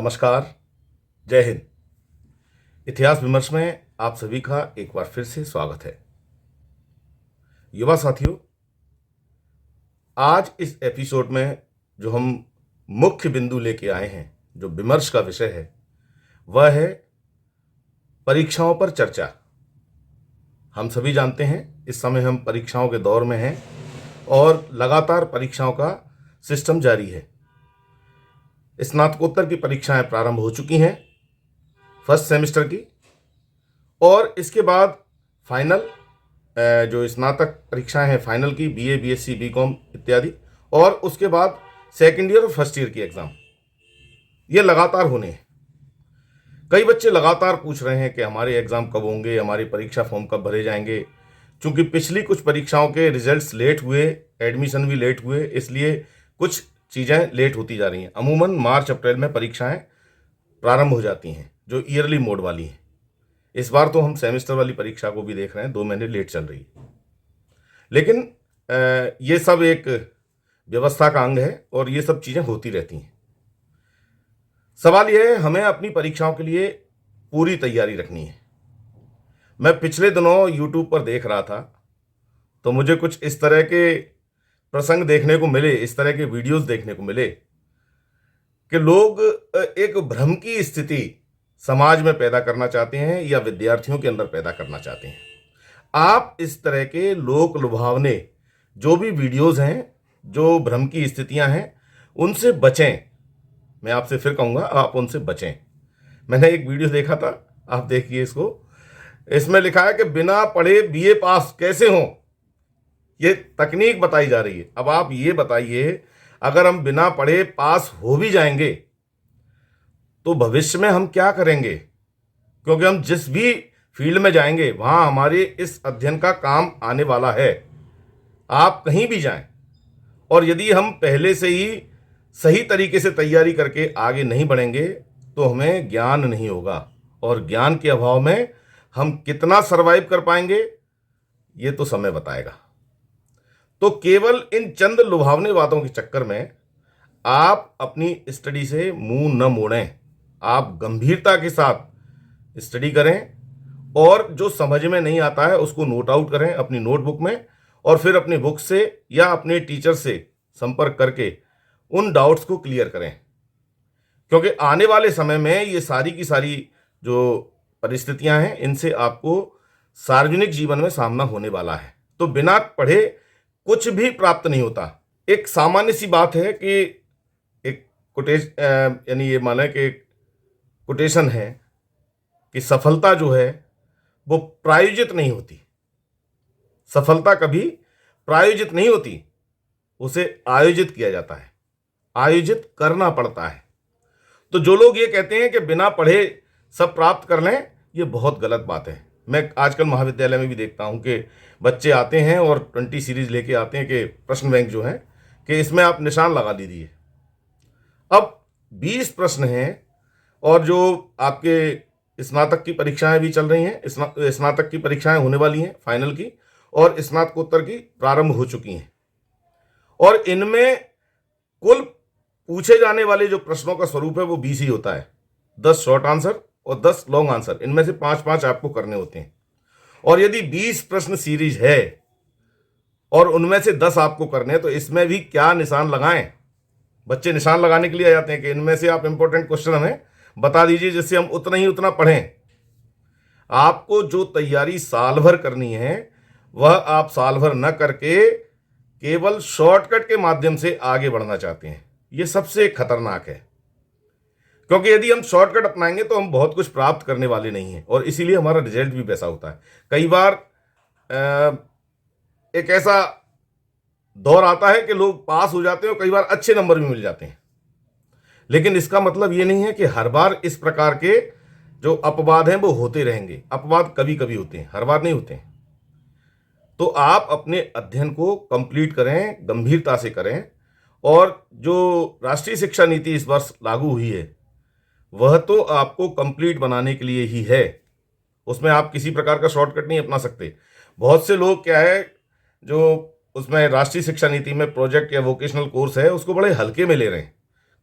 नमस्कार, जय हिंद। इतिहास विमर्श में आप सभी का एक बार फिर से स्वागत है। युवा साथियों, आज इस एपिसोड में जो हम मुख्य बिंदु लेके आए हैं, जो विमर्श का विषय है, वह है परीक्षाओं पर चर्चा। हम सभी जानते हैं इस समय हम परीक्षाओं के दौर में हैं और लगातार परीक्षाओं का सिस्टम जारी है। स्नातकोत्तर की परीक्षाएं प्रारंभ हो चुकी हैं, फर्स्ट सेमेस्टर की, और इसके बाद फाइनल जो स्नातक परीक्षाएं हैं फाइनल की, बीए, बीएससी, बीकॉम इत्यादि, और उसके बाद सेकेंड ईयर और फर्स्ट ईयर की एग्ज़ाम, ये लगातार होने हैं। कई बच्चे लगातार पूछ रहे हैं कि हमारे एग्ज़ाम कब होंगे, हमारी परीक्षा फॉर्म कब भरे जाएंगे। चूँकि पिछली कुछ परीक्षाओं के रिजल्ट्स लेट हुए, एडमिशन भी लेट हुए, इसलिए कुछ चीज़ें लेट होती जा रही हैं। अमूमन मार्च अप्रैल में परीक्षाएं प्रारंभ हो जाती हैं, जो ईयरली मोड वाली हैं। इस बार तो हम सेमेस्टर वाली परीक्षा को भी देख रहे हैं, 2 महीने लेट चल रही है। लेकिन ये सब एक व्यवस्था का अंग है और ये सब चीज़ें होती रहती हैं। सवाल यह है, हमें अपनी परीक्षाओं के लिए पूरी तैयारी रखनी है। मैं पिछले दिनों यूट्यूब पर देख रहा था तो मुझे कुछ इस तरह के प्रसंग देखने को मिले, इस तरह के वीडियोस देखने को मिले कि लोग एक भ्रम की स्थिति समाज में पैदा करना चाहते हैं या विद्यार्थियों के अंदर पैदा करना चाहते हैं। आप इस तरह के लोक लुभावने जो भी वीडियोस हैं, जो भ्रम की स्थितियां हैं, उनसे बचें। मैं आपसे फिर कहूँगा, आप उनसे बचें। मैंने एक वीडियो देखा था, आप देखिए इसको। इसमें लिखा है कि बिना पढ़े बीए पास कैसे हों, ये तकनीक बताई जा रही है। अब आप ये बताइए, अगर हम बिना पढ़े पास हो भी जाएंगे तो भविष्य में हम क्या करेंगे? क्योंकि हम जिस भी फील्ड में जाएंगे वहाँ हमारे इस अध्ययन का काम आने वाला है। आप कहीं भी जाएं, और यदि हम पहले से ही सही तरीके से तैयारी करके आगे नहीं बढ़ेंगे तो हमें ज्ञान नहीं होगा, और ज्ञान के अभाव में हम कितना सर्वाइव कर पाएंगे ये तो समय बताएगा। तो केवल इन चंद लुभावने बातों के चक्कर में आप अपनी स्टडी से मुंह न मोड़ें। आप गंभीरता के साथ स्टडी करें और जो समझ में नहीं आता है उसको नोट आउट करें अपनी नोटबुक में, और फिर अपनी बुक से या अपने टीचर से संपर्क करके उन डाउट्स को क्लियर करें। क्योंकि आने वाले समय में ये सारी की सारी जो परिस्थितियां हैं, इनसे आपको सार्वजनिक जीवन में सामना होने वाला है। तो बिना पढ़े कुछ भी प्राप्त नहीं होता। एक सामान्य सी बात है कि एक यानी ये माने कि कोटेशन है कि सफलता जो है वो प्रायोजित नहीं होती। सफलता कभी प्रायोजित नहीं होती, उसे आयोजित किया जाता है, आयोजित करना पड़ता है। तो जो लोग ये कहते हैं कि बिना पढ़े सब प्राप्त कर लें, ये बहुत गलत बात है। मैं आजकल महाविद्यालय में भी देखता हूं कि बच्चे आते हैं और 20 सीरीज लेके आते हैं कि प्रश्न बैंक जो है कि इसमें आप निशान लगा दीजिए। अब 20 प्रश्न हैं, और जो आपके स्नातक की परीक्षाएं भी चल रही हैं, स्नातक की परीक्षाएं होने वाली हैं फाइनल की, और स्नातकोत्तर की प्रारंभ हो चुकी हैं। और इनमें कुल पूछे जाने वाले जो प्रश्नों का स्वरूप है वो 20 ही होता है। 10 शॉर्ट आंसर और 10 लॉन्ग आंसर, इनमें से 5-5 आपको करने होते हैं। और यदि 20 प्रश्न सीरीज है और उनमें से 10 आपको करने हैं, तो इसमें भी क्या निशान लगाएं? बच्चे निशान लगाने के लिए आ जाते हैं कि इनमें से आप इंपॉर्टेंट क्वेश्चन हमें बता दीजिए जिससे हम उतना पढ़ें। आपको जो तैयारी साल भर करनी है वह आप साल भर न करके केवल शॉर्टकट के माध्यम से आगे बढ़ना चाहते हैं। यह सबसे खतरनाक है, क्योंकि यदि हम शॉर्टकट अपनाएंगे तो हम बहुत कुछ प्राप्त करने वाले नहीं हैं, और इसीलिए हमारा रिजल्ट भी वैसा होता है। कई बार एक ऐसा दौर आता है कि लोग पास हो जाते हैं और कई बार अच्छे नंबर भी मिल जाते हैं। लेकिन इसका मतलब ये नहीं है कि हर बार इस प्रकार के जो अपवाद हैं वो होते रहेंगे। अपवाद कभी कभी होते हैं, हर बार नहीं होते हैं। तो आप अपने अध्ययन को कंप्लीट करें, गंभीरता से करें, और जो राष्ट्रीय शिक्षा नीति इस वर्ष लागू हुई है वह तो आपको कंप्लीट बनाने के लिए ही है। उसमें आप किसी प्रकार का शॉर्टकट नहीं अपना सकते। बहुत से लोग क्या है, जो उसमें राष्ट्रीय शिक्षा नीति में प्रोजेक्ट या वोकेशनल कोर्स है उसको बड़े हल्के में ले रहे हैं।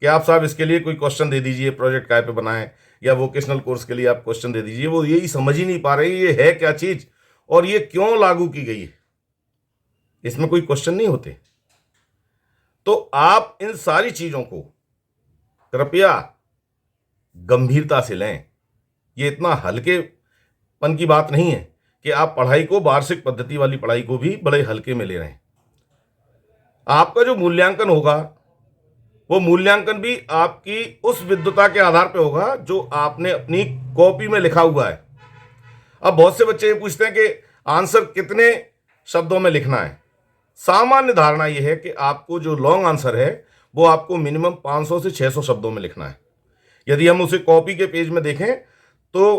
कि आप साहब इसके लिए कोई क्वेश्चन दे दीजिए, प्रोजेक्ट काय पे बनाएं, या वोकेशनल कोर्स के लिए आप क्वेश्चन दे दीजिए। वो यही समझ ही नहीं पा रहे ये है क्या चीज़ और ये क्यों लागू की गई है, इसमें कोई क्वेश्चन नहीं होते। तो आप इन सारी चीज़ों को कृपया गंभीरता से लें। ये इतना हल्केपन की बात नहीं है कि आप पढ़ाई को, वार्षिक पद्धति वाली पढ़ाई को भी बड़े हल्के में ले रहे हैं। आपका जो मूल्यांकन होगा वो मूल्यांकन भी आपकी उस विद्वता के आधार पर होगा जो आपने अपनी कॉपी में लिखा हुआ है। अब बहुत से बच्चे ये पूछते हैं कि आंसर कितने शब्दों में लिखना है। सामान्य धारणा यह है कि आपको जो लॉन्ग आंसर है वो आपको मिनिमम 500 से 600 शब्दों में लिखना है। यदि हम उसे कॉपी के पेज में देखें तो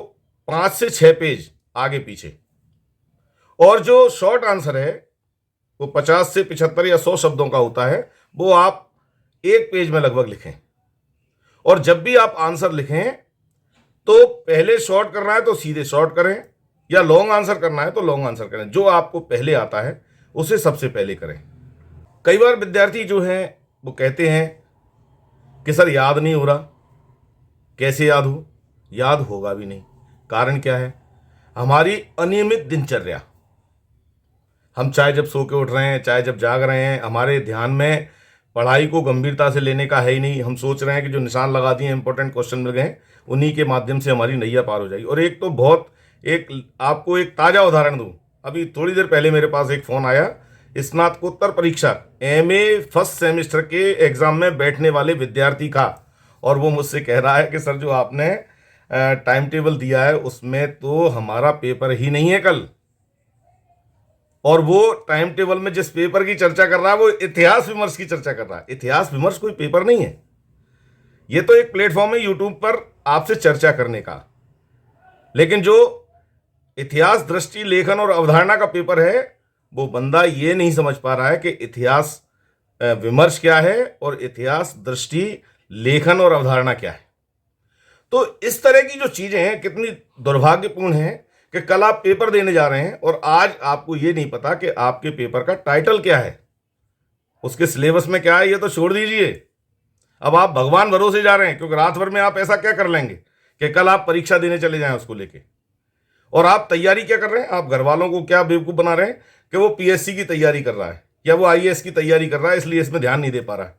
5 से 6 पेज आगे पीछे, और जो शॉर्ट आंसर है वो 50 से 75 या 100 शब्दों का होता है, वो आप एक पेज में लगभग लिखें। और जब भी आप आंसर लिखें तो पहले शॉर्ट करना है तो सीधे शॉर्ट करें, या लॉन्ग आंसर करना है तो लॉन्ग आंसर करें। जो आपको पहले आता है उसे सबसे पहले करें। कई बार विद्यार्थी जो हैं वो कहते हैं कि सर याद नहीं हो रहा। कैसे याद हो? याद होगा भी नहीं। कारण क्या है? हमारी अनियमित दिनचर्या। हम चाहे जब सो के उठ रहे हैं, चाहे जब जाग रहे हैं, हमारे ध्यान में पढ़ाई को गंभीरता से लेने का है ही नहीं। हम सोच रहे हैं कि जो निशान लगा दिए, इंपॉर्टेंट क्वेश्चन मिल गए, उन्हीं के माध्यम से हमारी नैया पार हो जाएगी। और एक तो आपको एक ताज़ा उदाहरण दूं। अभी थोड़ी देर पहले मेरे पास एक फ़ोन आया, स्नातकोत्तर परीक्षा MA फर्स्ट सेमेस्टर के एग्ज़ाम में बैठने वाले विद्यार्थी का, और वो मुझसे कह रहा है कि सर जो आपने टाइम टेबल दिया है उसमें तो हमारा पेपर ही नहीं है कल। और वो टाइम टेबल में जिस पेपर की चर्चा कर रहा है वो इतिहास विमर्श की चर्चा कर रहा है। इतिहास विमर्श कोई पेपर नहीं है, ये तो एक प्लेटफॉर्म है यूट्यूब पर आपसे चर्चा करने का। लेकिन जो इतिहास दृष्टि, लेखन और अवधारणा का पेपर है, वो बंदा ये नहीं समझ पा रहा है कि इतिहास विमर्श क्या है और इतिहास दृष्टि, लेखन और अवधारणा क्या है। तो इस तरह की जो चीज़ें हैं कितनी दुर्भाग्यपूर्ण हैं कि कल आप पेपर देने जा रहे हैं और आज आपको ये नहीं पता कि आपके पेपर का टाइटल क्या है, उसके सिलेबस में क्या है। ये तो छोड़ दीजिए, अब आप भगवान भरोसे जा रहे हैं, क्योंकि रात भर में आप ऐसा क्या कर लेंगे कि कल आप परीक्षा देने चले जाएं उसको लेके। और आप तैयारी क्या कर रहे हैं? आप घर वालों को क्या बेवकूफ़ बना रहे हैं कि वो PSC की तैयारी कर रहा है या वो IAS की तैयारी कर रहा है, इसलिए इसमें ध्यान नहीं दे पा रहा है।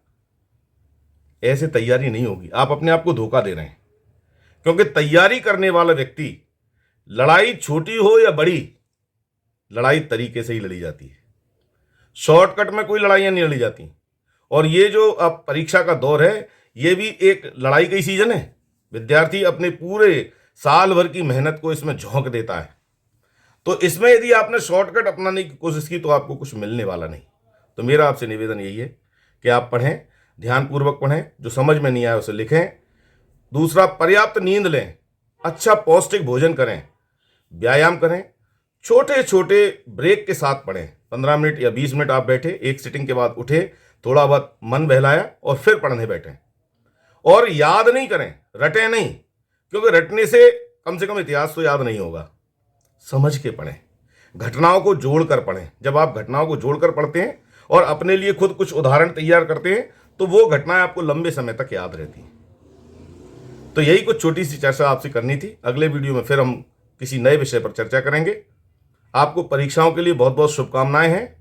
ऐसे तैयारी नहीं होगी, आप अपने आप को धोखा दे रहे हैं। क्योंकि तैयारी करने वाला व्यक्ति, लड़ाई छोटी हो या बड़ी, लड़ाई तरीके से ही लड़ी जाती है। शॉर्टकट में कोई लड़ाइयाँ नहीं लड़ी जाती। और ये जो अब परीक्षा का दौर है, ये भी एक लड़ाई का ही सीजन है। विद्यार्थी अपने पूरे साल भर की मेहनत को इसमें झोंक देता है। तो इसमें यदि आपने शॉर्टकट अपनाने की कोशिश की तो आपको कुछ मिलने वाला नहीं। तो मेरा आपसे निवेदन यही है कि आप पढ़ें, ध्यानपूर्वक पढ़ें, जो समझ में नहीं आया उसे लिखें। दूसरा, पर्याप्त नींद लें, अच्छा पौष्टिक भोजन करें, व्यायाम करें, छोटे छोटे ब्रेक के साथ पढ़ें। 15 मिनट या 20 मिनट आप बैठे, एक सिटिंग के बाद उठे, थोड़ा बहुत मन बहलाया और फिर पढ़ने बैठें। और याद नहीं करें, रटें नहीं, क्योंकि रटने से कम इतिहास तो याद नहीं होगा। समझ के पढ़ें, घटनाओं को जोड़कर पढ़ें। जब आप घटनाओं को जोड़कर पढ़ते हैं और अपने लिए खुद कुछ उदाहरण तैयार करते हैं तो वो घटनाएं आपको लंबे समय तक याद रहती हैं। तो यही कुछ छोटी सी चर्चा आपसे करनी थी। अगले वीडियो में फिर हम किसी नए विषय पर चर्चा करेंगे। आपको परीक्षाओं के लिए बहुत बहुत शुभकामनाएं हैं।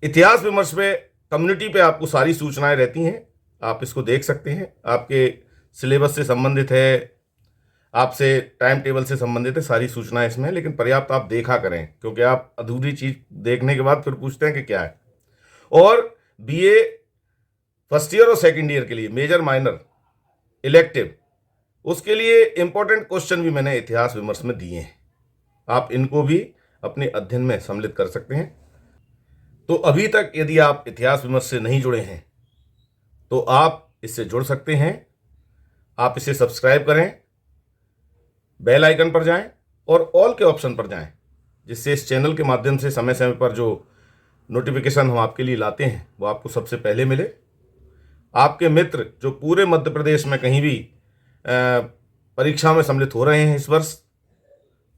इतिहास विमर्श पे कम्युनिटी पे आपको सारी सूचनाएं रहती हैं, आप इसको देख सकते हैं। आपके सिलेबस से संबंधित है, आपसे टाइम टेबल से संबंधित है, सारी सूचनाएं इसमें। लेकिन पर्याप्त आप देखा करें, क्योंकि आप अधूरी चीज़ देखने के बाद फिर पूछते हैं कि क्या है। और BA फर्स्ट ईयर और सेकंड ईयर के लिए मेजर माइनर इलेक्टिव, उसके लिए इंपॉर्टेंट क्वेश्चन भी मैंने इतिहास विमर्श में दिए हैं। आप इनको भी अपने अध्ययन में सम्मिलित कर सकते हैं। तो अभी तक यदि आप इतिहास विमर्श से नहीं जुड़े हैं तो आप इससे जुड़ सकते हैं। आप इसे सब्सक्राइब करें, बेल आइकन पर जाएं और ऑल के ऑप्शन पर जाएं, जिससे इस चैनल के माध्यम से समय समय पर जो नोटिफिकेशन हम आपके लिए लाते हैं वो आपको सबसे पहले मिले। आपके मित्र जो पूरे मध्य प्रदेश में कहीं भी परीक्षा में सम्मिलित हो रहे हैं इस वर्ष,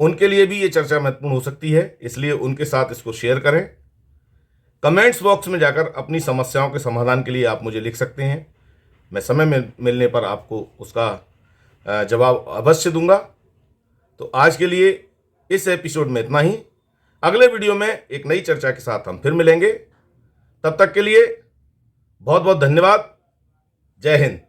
उनके लिए भी ये चर्चा महत्वपूर्ण हो सकती है, इसलिए उनके साथ इसको शेयर करें। कमेंट्स बॉक्स में जाकर अपनी समस्याओं के समाधान के लिए आप मुझे लिख सकते हैं। मैं समय में मिलने पर आपको उसका जवाब अवश्य दूंगा। तो आज के लिए इस एपिसोड में इतना ही। अगले वीडियो में एक नई चर्चा के साथ हम फिर मिलेंगे। तब तक के लिए बहुत बहुत धन्यवाद। जय हिंद।